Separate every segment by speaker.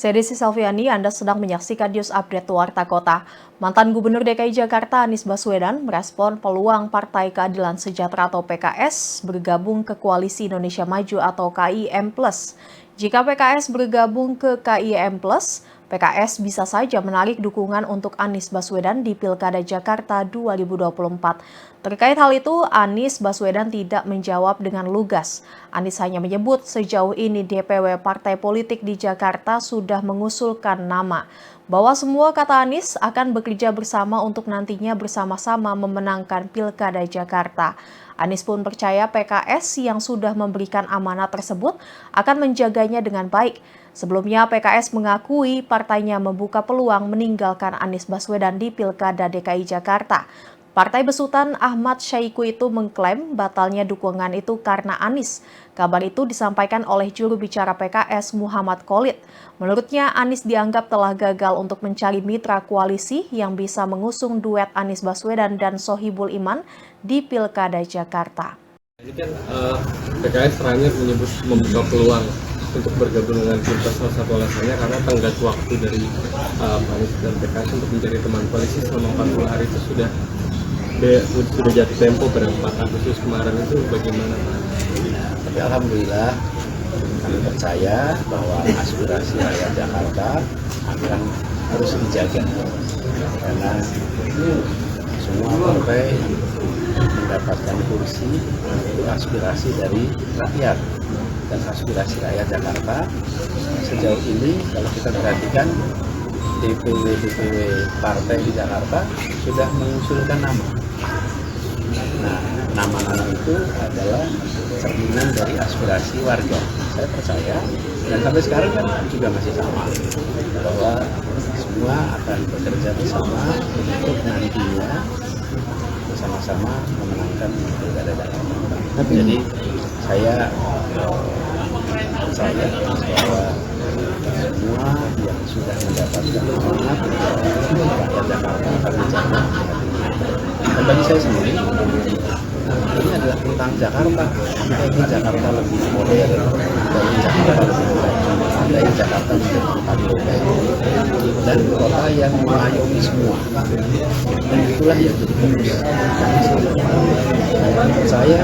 Speaker 1: Saya Desi Salviani, Anda sedang menyaksikan News Update Warta Kota. Mantan Gubernur DKI Jakarta Anies Baswedan merespon peluang Partai Keadilan Sejahtera atau PKS bergabung ke Koalisi Indonesia Maju atau KIM+. Jika PKS bergabung ke KIM+, PKS bisa saja menarik dukungan untuk Anies Baswedan di Pilkada Jakarta 2024. Terkait hal itu, Anies Baswedan tidak menjawab dengan lugas. Anies hanya menyebut sejauh ini DPW Partai Politik di Jakarta sudah mengusulkan nama. Bahwa semua, kata Anies, akan bekerja bersama untuk nantinya bersama-sama memenangkan Pilkada Jakarta. Anies pun percaya PKS yang sudah memberikan amanat tersebut akan menjaganya dengan baik. Sebelumnya, PKS mengakui partainya membuka peluang meninggalkan Anies Baswedan di Pilkada DKI Jakarta. Partai besutan Ahmad Syaiqo itu mengklaim batalnya dukungan itu karena Anies. Kabar itu disampaikan oleh juru bicara PKS Muhammad Khalid. Menurutnya, Anies dianggap telah gagal untuk mencari mitra koalisi yang bisa mengusung duet Anies Baswedan dan Sohibul Iman di Pilkada Jakarta.
Speaker 2: Ini kan PKS terakhir menyebut membuka peluang untuk bergabung dengan Pilpres, salah satu alasannya karena tenggat waktu dari Anies dan PKS untuk mencari teman koalisi selama 40 hari itu sudah jatuh tempo pada 4 Agustus kemarin. Itu bagaimana Pak?
Speaker 3: Tapi alhamdulillah kami percaya bahwa aspirasi rakyat Jakarta akan terus dijaga karena semua partai mendapatkan kursi itu aspirasi dari rakyat, dan aspirasi rakyat Jakarta sejauh ini kalau kita perhatikan DPW partai di Jakarta sudah mengusulkan nama. Nah, nama-nama itu adalah cerminan dari aspirasi warga. Saya percaya, dan sampai sekarang kan juga masih sama, bahwa semua akan bekerja bersama untuk nantinya bersama-sama memenangkan Pilkada Jakarta. Jadi saya percaya bahwa semua yang sudah mendapatkan amanat rakyat Jakarta akan dijaga. Dan bagi saya sendiri, ini adalah tentang Jakarta. Kita ingin Jakarta lebih modern, kita ingin Jakarta lebih maju, kita ingin Jakarta menjadi tempat berbaik dan kota yang mengayomi semua. Dan itulah yang jadi fokus kami. Saya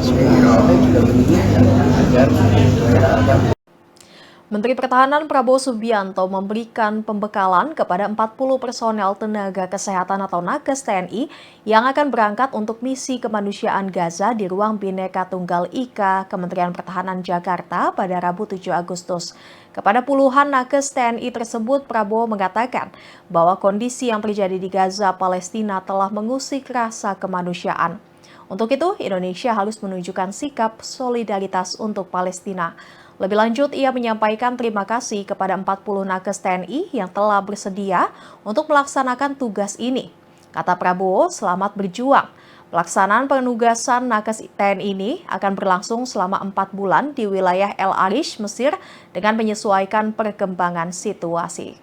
Speaker 3: semua partai juga menginginkan agar Jakarta.
Speaker 1: Menteri Pertahanan Prabowo Subianto memberikan pembekalan kepada 40 personel tenaga kesehatan atau nakes TNI yang akan berangkat untuk misi kemanusiaan Gaza di Ruang Bhinneka Tunggal Ika Kementerian Pertahanan Jakarta pada Rabu 7 Agustus. Kepada puluhan nakes TNI tersebut, Prabowo mengatakan bahwa kondisi yang terjadi di Gaza, Palestina telah mengusik rasa kemanusiaan. Untuk itu, Indonesia harus menunjukkan sikap solidaritas untuk Palestina. Lebih lanjut, ia menyampaikan terima kasih kepada 40 nakes TNI yang telah bersedia untuk melaksanakan tugas ini. Kata Prabowo, selamat berjuang. Pelaksanaan penugasan nakes TNI ini akan berlangsung selama 4 bulan di wilayah El Arish, Mesir, dengan menyesuaikan perkembangan situasi.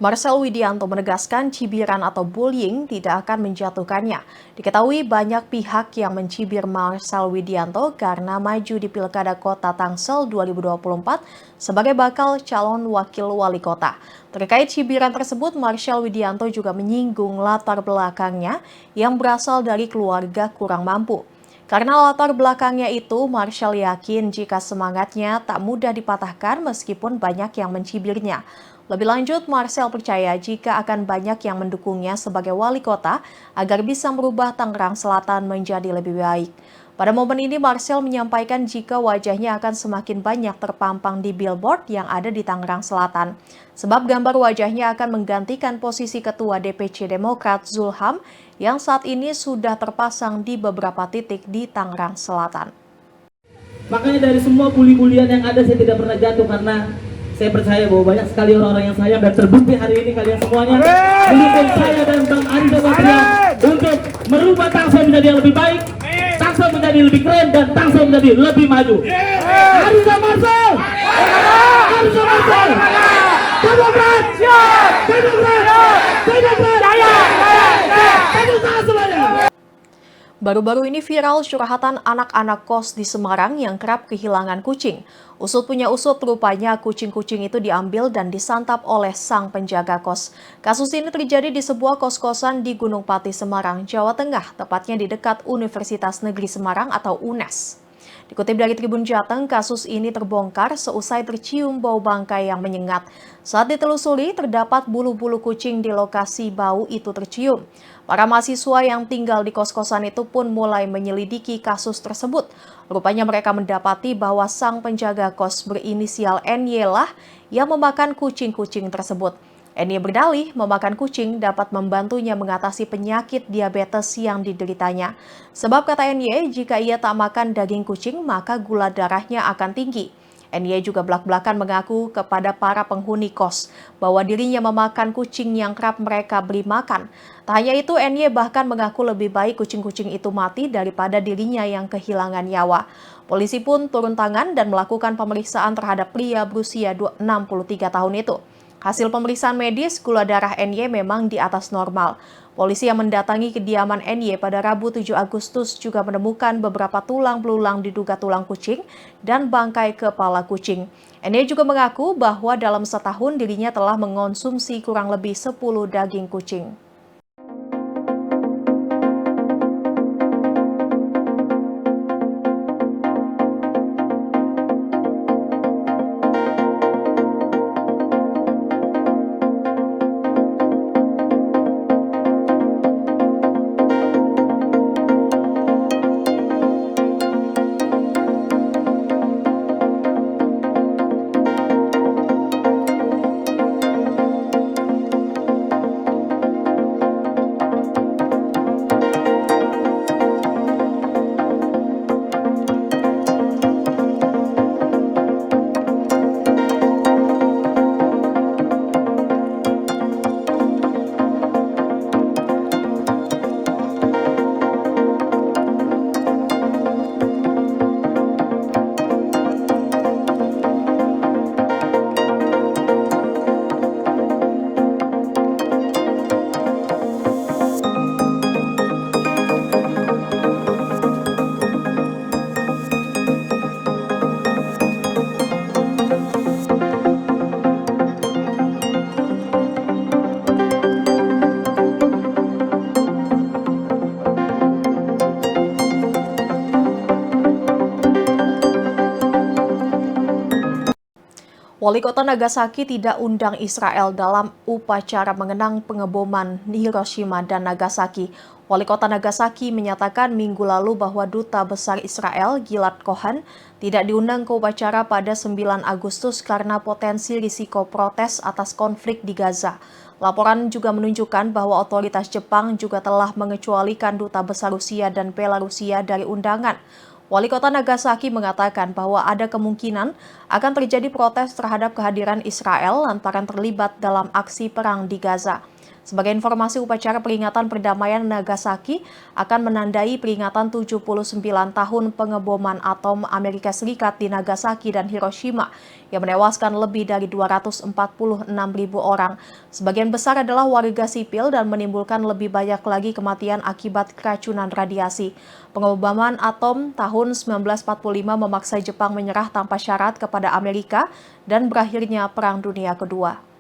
Speaker 1: Marcel Widianto menegaskan cibiran atau bullying tidak akan menjatuhkannya. Diketahui banyak pihak yang mencibir Marcel Widianto karena maju di Pilkada Kota Tangsel 2024 sebagai bakal calon wakil wali kota. Terkait cibiran tersebut, Marcel Widianto juga menyinggung latar belakangnya yang berasal dari keluarga kurang mampu. Karena latar belakangnya itu, Marcel yakin jika semangatnya tak mudah dipatahkan meskipun banyak yang mencibirnya. Lebih lanjut, Marcel percaya jika akan banyak yang mendukungnya sebagai wali kota agar bisa merubah Tangerang Selatan menjadi lebih baik. Pada momen ini, Marcel menyampaikan jika wajahnya akan semakin banyak terpampang di billboard yang ada di Tangerang Selatan. Sebab gambar wajahnya akan menggantikan posisi Ketua DPC Demokrat Zulham yang saat ini sudah terpasang di beberapa titik di Tangerang Selatan.
Speaker 4: Makanya dari semua bully-bulian yang ada saya tidak pernah jatuh karena saya percaya bahwa banyak sekali orang-orang yang sayang dan terbukti hari ini kalian semuanya mendukung saya dan Bang Andi Batria untuk merubah Tangsel menjadi yang lebih baik, Tangsel menjadi lebih keren dan Tangsel menjadi lebih maju. Arisa Marcel, Arisa Marcel, Demokrat, Demokrat, Demokrat, semuanya.
Speaker 1: Baru-baru ini viral curhatan anak-anak kos di Semarang yang kerap kehilangan kucing. Usut punya usut, rupanya kucing-kucing itu diambil dan disantap oleh sang penjaga kos. Kasus ini terjadi di sebuah kos-kosan di Gunung Pati, Semarang, Jawa Tengah, tepatnya di dekat Universitas Negeri Semarang atau UNES. Dikutip dari Tribun Jateng, kasus ini terbongkar seusai tercium bau bangkai yang menyengat. Saat ditelusuri, terdapat bulu-bulu kucing di lokasi bau itu tercium. Para mahasiswa yang tinggal di kos-kosan itu pun mulai menyelidiki kasus tersebut. Rupanya mereka mendapati bahwa sang penjaga kos berinisial NY lah yang memakan kucing-kucing tersebut. NY berdalih memakan kucing dapat membantunya mengatasi penyakit diabetes yang dideritanya. Sebab kata NY, jika ia tak makan daging kucing, maka gula darahnya akan tinggi. NY juga belak-belakan mengaku kepada para penghuni kos bahwa dirinya memakan kucing yang kerap mereka beri makan. Tak hanya itu, NY bahkan mengaku lebih baik kucing-kucing itu mati daripada dirinya yang kehilangan nyawa. Polisi pun turun tangan dan melakukan pemeriksaan terhadap pria berusia 63 tahun itu. Hasil pemeriksaan medis, gula darah NY memang di atas normal. Polisi yang mendatangi kediaman NY pada Rabu 7 Agustus juga menemukan beberapa tulang belulang diduga tulang kucing dan bangkai kepala kucing. NY juga mengaku bahwa dalam setahun dirinya telah mengonsumsi kurang lebih 10 daging kucing. Wali Kota Nagasaki tidak undang Israel dalam upacara mengenang pengeboman Hiroshima dan Nagasaki. Wali Kota Nagasaki menyatakan minggu lalu bahwa Duta Besar Israel, Gilad Cohen, tidak diundang ke upacara pada 9 Agustus karena potensi risiko protes atas konflik di Gaza. Laporan juga menunjukkan bahwa otoritas Jepang juga telah mengecualikan Duta Besar Rusia dan Belarusia dari undangan. Wali Kota Nagasaki mengatakan bahwa ada kemungkinan akan terjadi protes terhadap kehadiran Israel lantaran terlibat dalam aksi perang di Gaza. Sebagai informasi, upacara peringatan perdamaian Nagasaki akan menandai peringatan 79 tahun pengeboman atom Amerika Serikat di Nagasaki dan Hiroshima yang menewaskan lebih dari 246.000 orang. Sebagian besar adalah warga sipil dan menimbulkan lebih banyak lagi kematian akibat keracunan radiasi. Pengeboman atom tahun 1945 memaksa Jepang menyerah tanpa syarat kepada Amerika dan berakhirnya Perang Dunia Kedua.